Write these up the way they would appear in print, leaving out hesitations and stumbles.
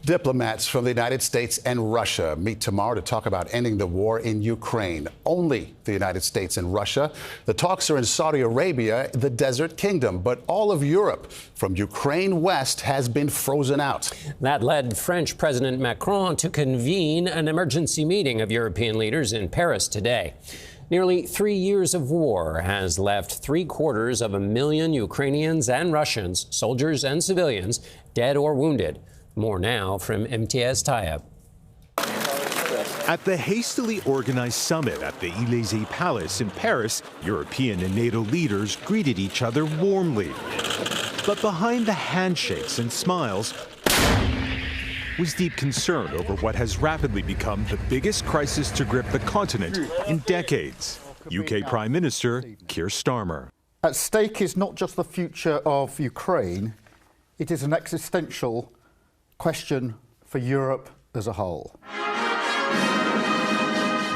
Diplomats from the United States and Russia meet tomorrow to talk about ending the war in Ukraine. Only the United States and Russia. The talks are in Saudi Arabia, the Desert Kingdom, but all of Europe from Ukraine west has been frozen out. That led French President Macron to convene an emergency meeting of European leaders in Paris today. Nearly 3 years of war has left 750,000 Ukrainians and Russians, soldiers and civilians, dead or wounded. More now from Imtiaz Tyab. At the hastily organized summit at the Élysée Palace in Paris, European and NATO leaders greeted each other warmly. But behind the handshakes and smiles was deep concern over what has rapidly become the biggest crisis to grip the continent in decades. UK Prime Minister Keir Starmer. At stake is not just the future of Ukraine, it is an existential question for Europe as a whole.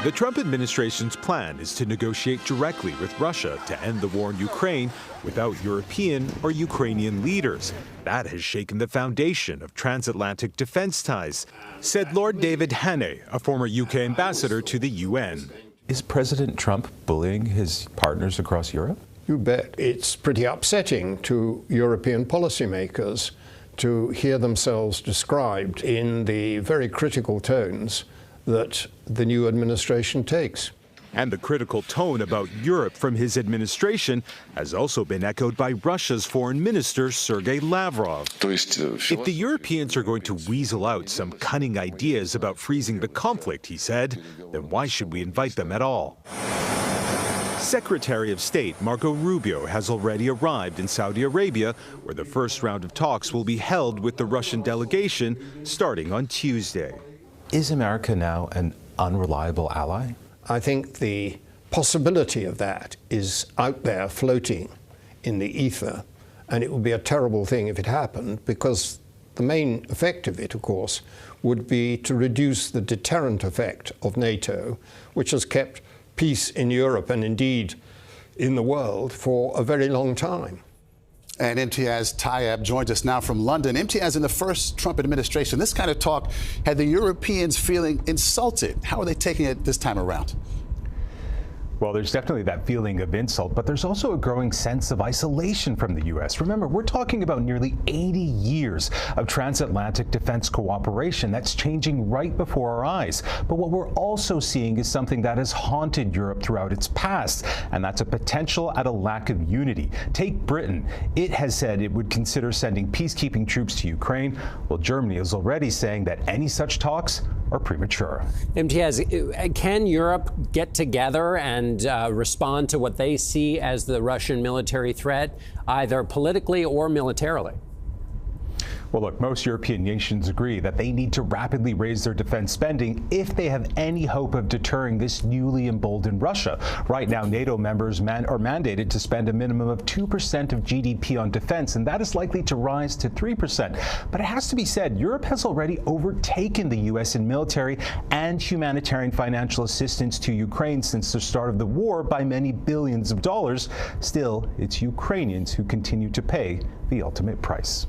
The Trump administration's plan is to negotiate directly with Russia to end the war in Ukraine without European or Ukrainian leaders. That has shaken the foundation of transatlantic defense ties, said Lord David Haney, a former UK ambassador to the UN. Is President Trump bullying his partners across Europe? You bet. It's pretty upsetting to European policymakers to hear themselves described in the very critical tones that the new administration takes. And the critical tone about Europe from his administration has also been echoed by Russia's foreign minister, Sergei Lavrov. If the Europeans are going to weasel out some cunning ideas about freezing the conflict, he said, then why should we invite them at all? Secretary of State Marco Rubio has already arrived in Saudi Arabia, where the first round of talks will be held with the Russian delegation starting on Tuesday. Is America now an unreliable ally? I think the possibility of that is out there floating in the ether, and it would be a terrible thing if it happened, because the main effect of it, of course, would be to reduce the deterrent effect of NATO, which has kept peace in Europe and indeed in the world for a very long time. And Imtiaz Tyab joins us now from London. Imtiaz, in the first Trump administration, this kind of talk had the Europeans feeling insulted. How are they taking it this time around? Well, there's definitely that feeling of insult, but there's also a growing sense of isolation from the U.S. Remember, we're talking about nearly 80 years of transatlantic defense cooperation that's changing right before our eyes. But what we're also seeing is something that has haunted Europe throughout its past, and that's a potential at a lack of unity. Take Britain. It has said it would consider sending peacekeeping troops to Ukraine. Well, Germany is already saying that any such talks are premature. Imtiaz, can Europe get together and respond to what they see as the Russian military threat, either politically or militarily? Well, look, most European nations agree that they need to rapidly raise their defense spending if they have any hope of deterring this newly emboldened Russia. Right now, NATO members are mandated to spend a minimum of 2% of GDP on defense, and that is likely to rise to 3%. But it has to be said, Europe has already overtaken the U.S. in military and humanitarian financial assistance to Ukraine since the start of the war by many billions of dollars. Still, it's Ukrainians who continue to pay the ultimate price.